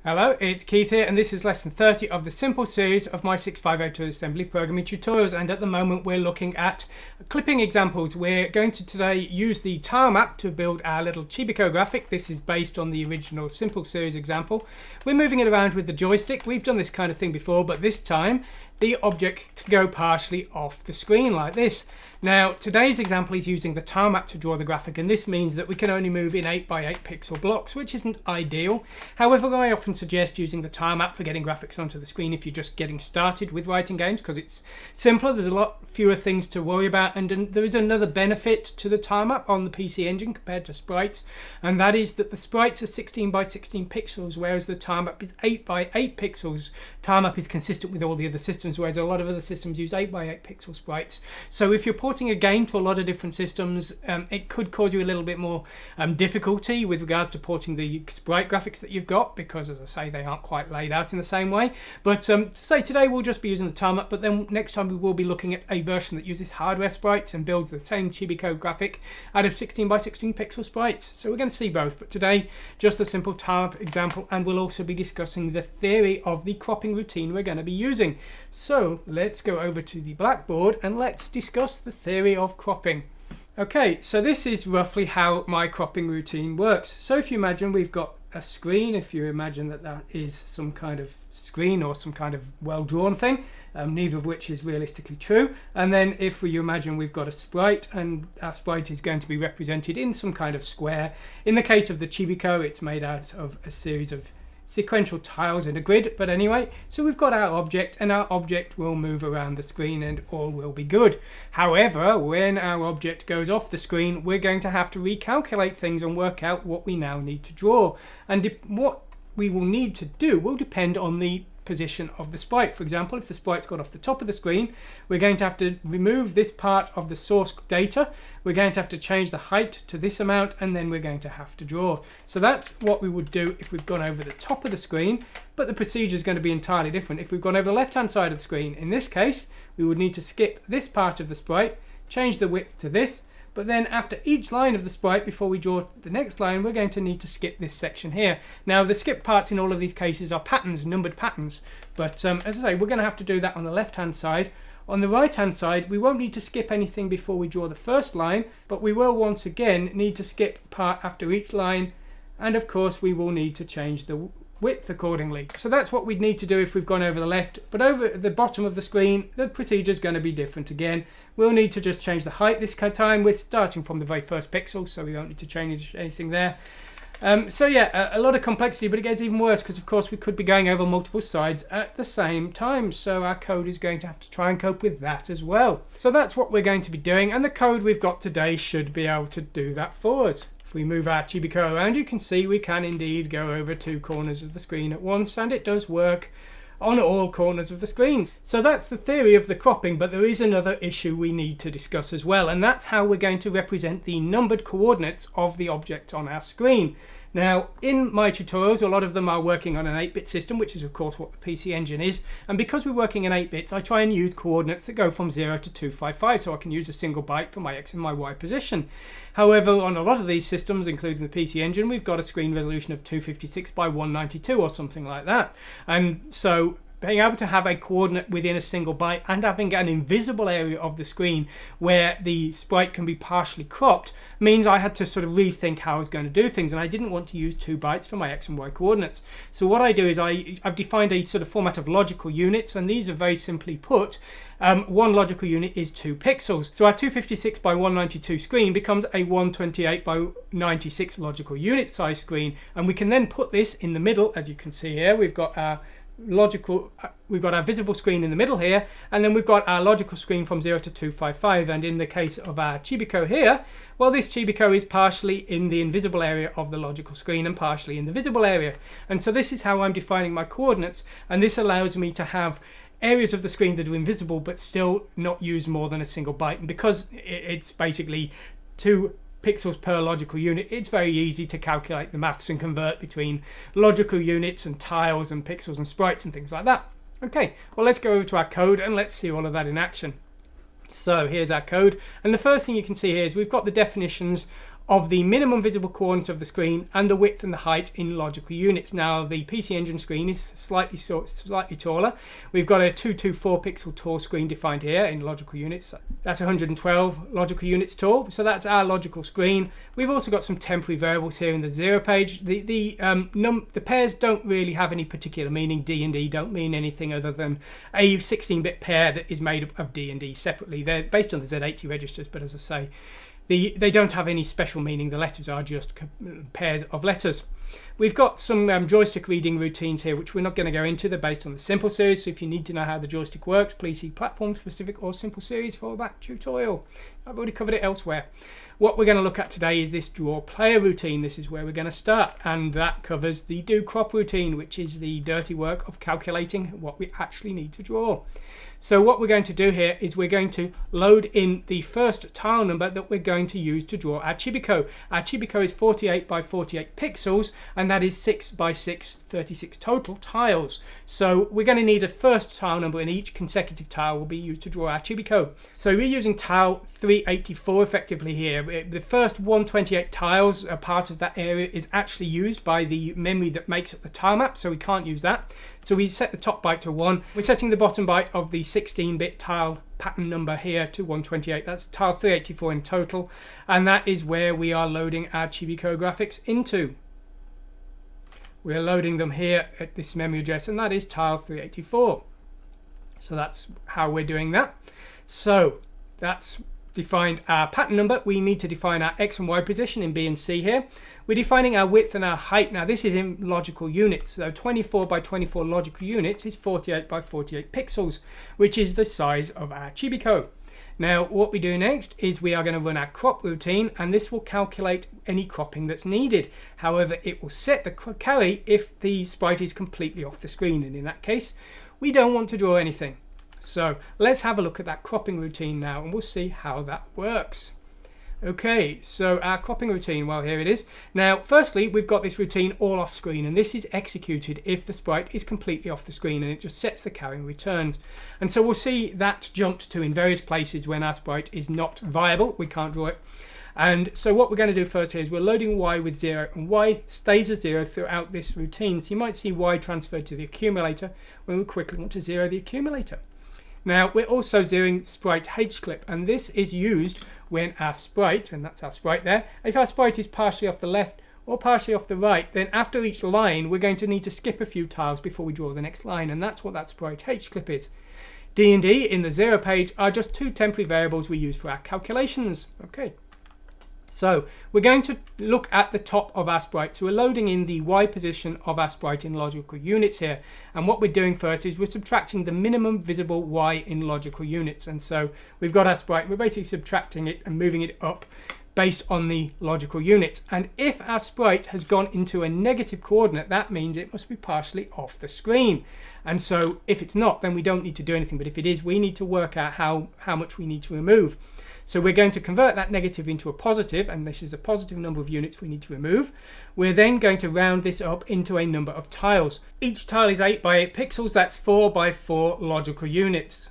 Hello, it's Keith here, and this is lesson 30 of the simple series of my 650 assembly programming tutorials. And at the moment we're looking at clipping examples. We're going to today use the tilemap to build our little Chibiko graphic. This is based on the original simple series example. We're moving it around with the joystick. We've done this kind of thing before, but this time the object to go partially off the screen like this. Now today's example is using the tilemap to draw the graphic, and this means that we can only move in 8x8 pixel blocks, which isn't ideal. However, I often suggest using the tilemap for getting graphics onto the screen if you're just getting started with writing games, because it's simpler, there's a lot fewer things to worry about, and there is another benefit to the tilemap on the PC Engine compared to sprites, and that is that the sprites are 16x16 pixels, whereas the tilemap is 8x8 pixels. Tilemap is consistent with all the other systems, whereas a lot of other systems use 8x8 pixel sprites. So if you're porting a game to a lot of different systems, it could cause you a little bit more difficulty with regards to porting the sprite graphics that you've got, because as I say, they aren't quite laid out in the same way. But to say today we'll just be using the tilemap, but then next time we will be looking at a version that uses hardware sprites and builds the same Chibiko graphic out of 16x16 pixel sprites. So we're going to see both, but today just a simple tilemap example, and we'll also be discussing the theory of the cropping routine we're going to be using. So let's go over to the blackboard and let's discuss the theory of cropping. Okay, so this is roughly how my cropping routine works. So if you imagine we've got a screen, if you imagine that that is some kind of screen or some kind of well-drawn thing, neither of which is realistically true. And then if you imagine we've got a sprite, and our sprite is going to be represented in some kind of square. In the case of the Chibiko, it's made out of a series of sequential tiles in a grid. But anyway, so we've got our object, and our object will move around the screen and all will be good. However, when our object goes off the screen, we're going to have to recalculate things and work out what we now need to draw. And what we will need to do will depend on the position of the sprite. For example, if the sprite's got off the top of the screen, we're going to have to remove this part of the source data. We're going to have to change the height to this amount, and then we're going to have to draw. So that's what we would do if we've gone over the top of the screen, but the procedure is going to be entirely different if we've gone over the left hand side of the screen. In this case, we would need to skip this part of the sprite, change the width to this, but then after each line of the sprite, before we draw the next line, we're going to need to skip this section here. Now the skip parts in all of these cases are patterns, numbered patterns, but as I say, we're going to have to do that on the left hand side. On the right hand side, we won't need to skip anything before we draw the first line, but we will once again need to skip part after each line, and of course we will need to change the width accordingly. So that's what we'd need to do if we've gone over the left, but over the bottom of the screen the procedure is going to be different again. We'll need to just change the height this time. We're starting from the very first pixel, so we don't need to change anything there. So yeah, a lot of complexity, but it gets even worse because of course we could be going over multiple sides at the same time, so our code is going to have to try and cope with that as well. So that's what we're going to be doing, and the code we've got today should be able to do that for us. If we move our Chibiko around, you can see we can indeed go over two corners of the screen at once, and it does work on all corners of the screens. So that's the theory of the cropping, but there is another issue we need to discuss as well, and that's how we're going to represent the numbered coordinates of the object on our screen. Now, in my tutorials, a lot of them are working on an 8-bit system, which is of course what the PC Engine is, and because we're working in 8 bits, I try and use coordinates that go from 0 to 255, so I can use a single byte for my X and my Y position. However, on a lot of these systems, including the PC Engine, we've got a screen resolution of 256 by 192 or something like that, and so being able to have a coordinate within a single byte and having an invisible area of the screen where the sprite can be partially cropped means I had to sort of rethink how I was going to do things, and I didn't want to use 2 bytes for my X and Y coordinates. So what I do is I've defined a sort of format of logical units, and these are very simply put. One logical unit is 2 pixels. So our 256 by 192 screen becomes a 128 by 96 logical unit size screen, and we can then put this in the middle. As you can see here, we've got our visible screen in the middle here, and then we've got our logical screen from 0 to 255, and in the case of our Chibiko here, well, this Chibiko is partially in the invisible area of the logical screen and partially in the visible area, and so this is how I'm defining my coordinates, and this allows me to have areas of the screen that are invisible but still not use more than a single byte. And because it's basically 2 pixels per logical unit, it's very easy to calculate the maths and convert between logical units and tiles and pixels and sprites and things like that. Okay, well, let's go over to our code and let's see all of that in action. So here's our code, and the first thing you can see here is we've got the definitions of the minimum visible coordinates of the screen and the width and the height in logical units. Now the PC Engine screen is slightly taller. We've got a 224 pixel tall screen defined here in logical units. That's 112 logical units tall, so that's our logical screen. We've also got some temporary variables here in the 0 page. The pairs don't really have any particular meaning. D and D don't mean anything other than a 16-bit pair that is made up of D and D separately. They're based on the Z80 registers, but as I say, they don't have any special meaning. The letters are just pairs of letters. We've got some joystick reading routines here, which we're not going to go into. They're based on the Simple series, so if you need to know how the joystick works, please see Platform Specific or Simple series for that tutorial. I've already covered it elsewhere. What we're going to look at today is this draw player routine. This is where we're going to start, and that covers the do crop routine, which is the dirty work of calculating what we actually need to draw. So what we're going to do here is we're going to load in the first tile number that we're going to use to draw our Chibiko. Our Chibiko is 48 by 48 pixels, and that is 6 by 6, 36 total tiles. So we're going to need a first tile number, and each consecutive tile will be used to draw our Chibiko. So we're using tile 384 effectively here. The first 128 tiles, a part of that area, is actually used by the memory that makes up the tile map, so we can't use that. So we set the top byte to 1. We're setting the bottom byte of the 16-bit tile pattern number here to 128. That's tile 384 in total, and that is where we are loading our Chibiko graphics into. We're loading them here at this memory address, and that is tile 384. So that's how we're doing that. So that's defined our pattern number. We need to define our X and Y position in B and C here. We're defining our width and our height. Now this is in logical units, so 24 by 24 logical units is 48 by 48 pixels, which is the size of our Chibiko. Now what we do next is we are going to run our crop routine, and this will calculate any cropping that's needed. However, it will set the carry if the sprite is completely off the screen, and in that case we don't want to draw anything. So let's have a look at that cropping routine now, and we'll see how that works. Okay, so our cropping routine, well, here it is. Now, firstly, we've got this routine all off screen, and this is executed if the sprite is completely off the screen, and it just sets the carry and returns. And so we'll see that jumped to in various places when our sprite is not viable. We can't draw it. And so what we're going to do first here is we're loading Y with 0, and Y stays as 0 throughout this routine. So you might see Y transferred to the accumulator when we quickly want to 0 the accumulator. Now we're also zeroing sprite hclip, and this is used when our sprite, and that's our sprite there, if our sprite is partially off the left or partially off the right, then after each line we're going to need to skip a few tiles before we draw the next line, and that's what that sprite hclip is. D and D in the 0 page are just two temporary variables we use for our calculations. Okay. So we're going to look at the top of our sprite. So we're loading in the Y position of our sprite in logical units here. And what we're doing first is we're subtracting the minimum visible Y in logical units. And so we've got our sprite, we're basically subtracting it and moving it up based on the logical unit. And if our sprite has gone into a negative coordinate, that means it must be partially off the screen. And so if it's not, then we don't need to do anything. But if it is, we need to work out how much we need to remove. So we're going to convert that negative into a positive, and this is a positive number of units we need to remove. We're then going to round this up into a number of tiles. Each tile is 8 by 8 pixels, that's 4 by 4 logical units.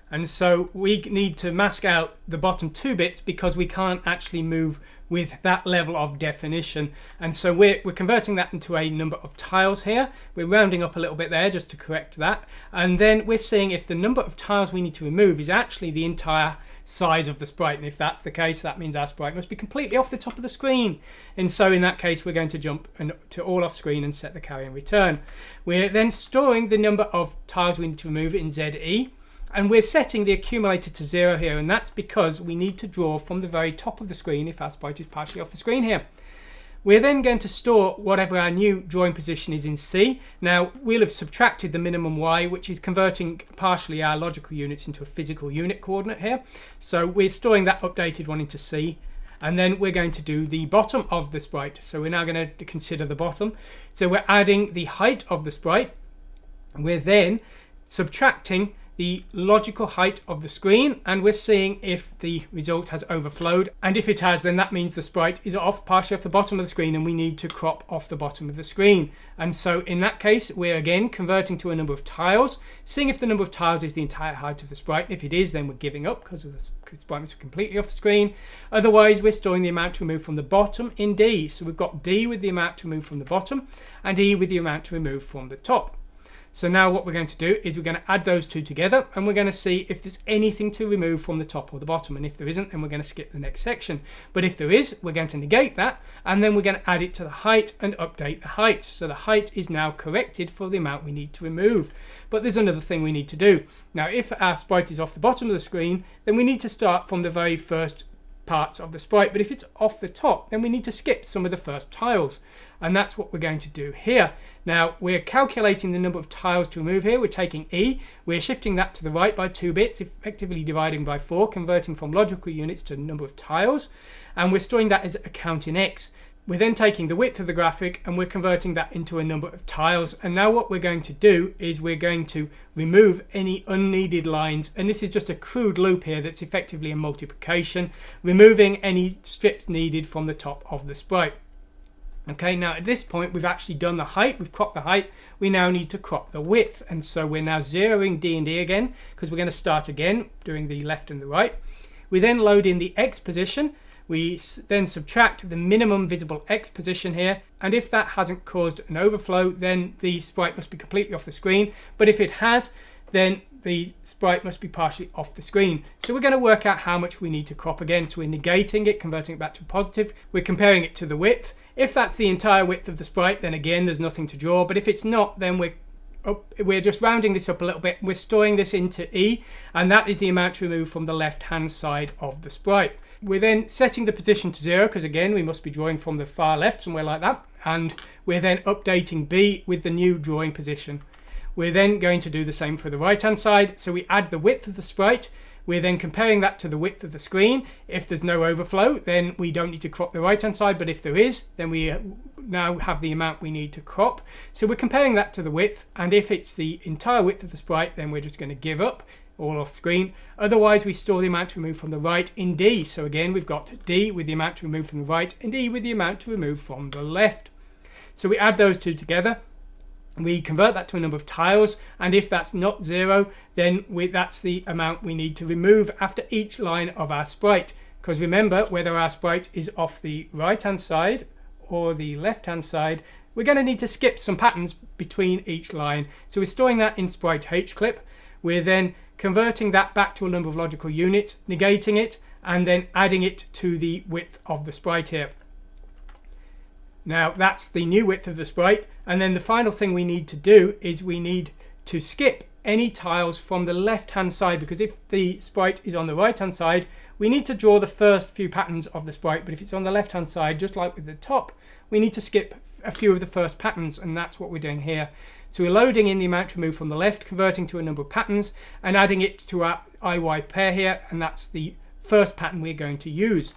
And so we need to mask out the bottom 2 bits because we can't actually move with that level of definition. And so we're converting that into a number of tiles here. We're rounding up a little bit there just to correct that. And then we're seeing if the number of tiles we need to remove is actually the entire size of the sprite, and if that's the case, that means our sprite must be completely off the top of the screen. And so in that case we're going to jump to all off screen and set the carry and return. We're then storing the number of tiles we need to remove in ZE, and we're setting the accumulator to 0 here, and that's because we need to draw from the very top of the screen if our sprite is partially off the screen here. We're then going to store whatever our new drawing position is in C. Now we'll have subtracted the minimum Y, which is converting partially our logical units into a physical unit coordinate here. So we're storing that updated one into C, and then we're going to do the bottom of the sprite. So we're now going to consider the bottom. So we're adding the height of the sprite. We're then subtracting the logical height of the screen, and we're seeing if the result has overflowed, and if it has, then that means the sprite is partially off the bottom of the screen and we need to crop off the bottom of the screen. And so in that case, we're again converting to a number of tiles, seeing if the number of tiles is the entire height of the sprite. If it is, then we're giving up because the sprite must be completely off the screen. Otherwise, we're storing the amount to remove from the bottom in D. So we've got D with the amount to remove from the bottom and E with the amount to remove from the top. So now what we're going to do is we're going to add those two together, and we're going to see if there's anything to remove from the top or the bottom. And if there isn't, then we're going to skip the next section. But if there is, we're going to negate that, and then we're going to add it to the height and update the height. So the height is now corrected for the amount we need to remove. But there's another thing we need to do. Now, if our sprite is off the bottom of the screen, then we need to start from the very first parts of the sprite. But if it's off the top, then we need to skip some of the first tiles. And that's what we're going to do here. Now, we're calculating the number of tiles to remove here. We're taking E, we're shifting that to the right by 2 bits, effectively dividing by 4, converting from logical units to number of tiles, and we're storing that as a count in X. We're then taking the width of the graphic and we're converting that into a number of tiles. And now what we're going to do is we're going to remove any unneeded lines, and this is just a crude loop here that's effectively a multiplication, removing any strips needed from the top of the sprite. Okay, now at this point we've actually done the height, we've cropped the height, we now need to crop the width, and so we're now zeroing D and D again because we're going to start again doing the left and the right. We then load in the X position, we then subtract the minimum visible X position here, and if that hasn't caused an overflow, then the sprite must be completely off the screen, but if it has, then the sprite must be partially off the screen. So we're going to work out how much we need to crop again. So we're negating it, converting it back to a positive. We're comparing it to the width. If that's the entire width of the sprite, then again, there's nothing to draw. But if it's not, then we're just rounding this up a little bit. We're storing this into E, and that is the amount to remove from the left-hand side of the sprite. We're then setting the position to 0, because again, we must be drawing from the far left, somewhere like that. And we're then updating B with the new drawing position. We're then going to do the same for the right-hand side. So we add the width of the sprite. We're then comparing that to the width of the screen. If there's no overflow, then we don't need to crop the right-hand side. But if there is, then we now have the amount we need to crop. So we're comparing that to the width. And if it's the entire width of the sprite, then we're just going to give up, all off screen. Otherwise, we store the amount to remove from the right in D. So again, we've got D with the amount to remove from the right and E with the amount to remove from the left. So we add those two together. We convert that to a number of tiles, and if that's not 0, then that's the amount we need to remove after each line of our sprite. Because remember, whether our sprite is off the right-hand side or the left-hand side, we're going to need to skip some patterns between each line. So we're storing that in sprite hclip. We're then converting that back to a number of logical units, negating it, and then adding it to the width of the sprite here. Now that's the new width of the sprite, and then the final thing we need to do is we need to skip any tiles from the left hand side, because if the sprite is on the right hand side, we need to draw the first few patterns of the sprite, but if it's on the left hand side, just like with the top, we need to skip a few of the first patterns, and that's what we're doing here. So we're loading in the amount removed from the left, converting to a number of patterns, and adding it to our IY pair here, and that's the first pattern we're going to use.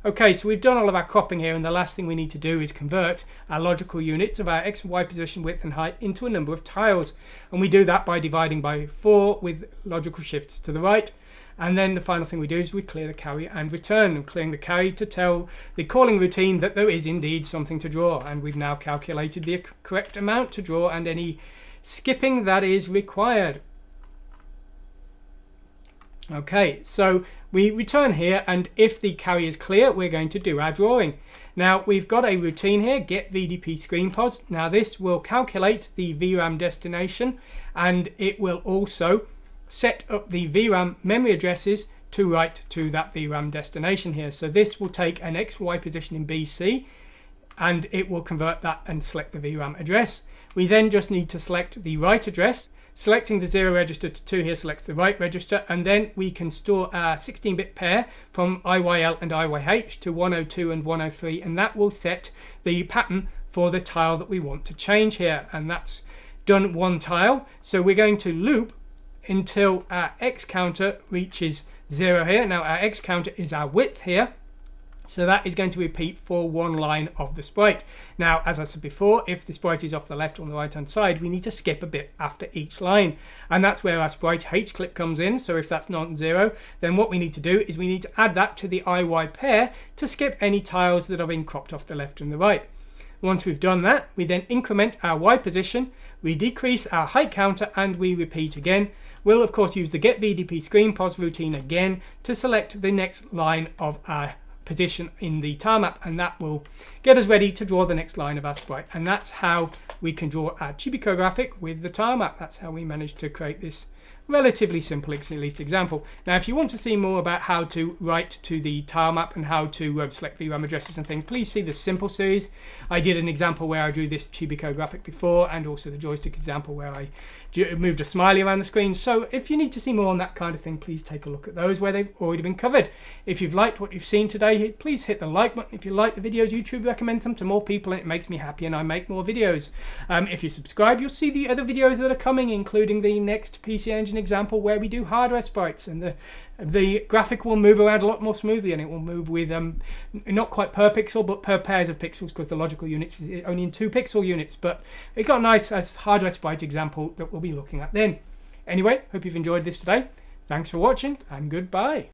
Okay, so we've done all of our cropping here, and the last thing we need to do is convert our logical units of our X and Y position, width and height into a number of tiles. And we do that by dividing by 4 with logical shifts to the right. And then the final thing we do is we clear the carry and return. And clearing the carry to tell the calling routine that there is indeed something to draw. And we've now calculated the correct amount to draw and any skipping that is required. Okay, so we return here, and if the carry is clear, we're going to do our drawing. Now we've got a routine here, get VDP screen pods. Now this will calculate the VRAM destination, and it will also set up the VRAM memory addresses to write to that VRAM destination here. So this will take an XY position in BC, and it will convert that and select the VRAM address. We then just need to select the write address. Selecting the 0 register to 2 here selects the write register, and then we can store our 16-bit pair from IYL and IYH to 102 and 103, and that will set the pattern for the tile that we want to change here, and that's done one tile. So we're going to loop until our X counter reaches 0 here. Now our X counter is our width here, So that is going to repeat for one line of the sprite. Now, as I said before, if the sprite is off the left or on the right hand side, we need to skip a bit after each line. And that's where our sprite H clip comes in. So if that's not 0, then what we need to do is we need to add that to the IY pair to skip any tiles that are being cropped off the left and the right. Once we've done that, we then increment our Y position, we decrease our height counter, and we repeat again. We'll of course use the get VDP screen pos routine again to select the next line of our position in the tilemap, and that will get us ready to draw the next line of our sprite. And that's how we can draw our Chibiko graphic with the tilemap. That's how we managed to create this relatively simple at least example. Now, if you want to see more about how to write to the tilemap and how to select VRAM addresses and things, please see the simple series. I did an example where I drew this Chibiko graphic before, and also the joystick example where I moved a smiley around the screen. So if you need to see more on that kind of thing, please take a look at those where they've already been covered. If you've liked what you've seen today, please hit the like button. If you like the videos, YouTube recommends them to more people and it makes me happy and I make more videos. If you subscribe, you'll see the other videos that are coming, including the next PC Engine example where we do hardware sprites, and the graphic will move around a lot more smoothly, and it will move with not quite per pixel but per pairs of pixels, because the logical units is only in 2 pixel units. But it got a nice hardware sprite example that we'll be looking at then. Anyway, hope you've enjoyed this today. Thanks for watching and goodbye.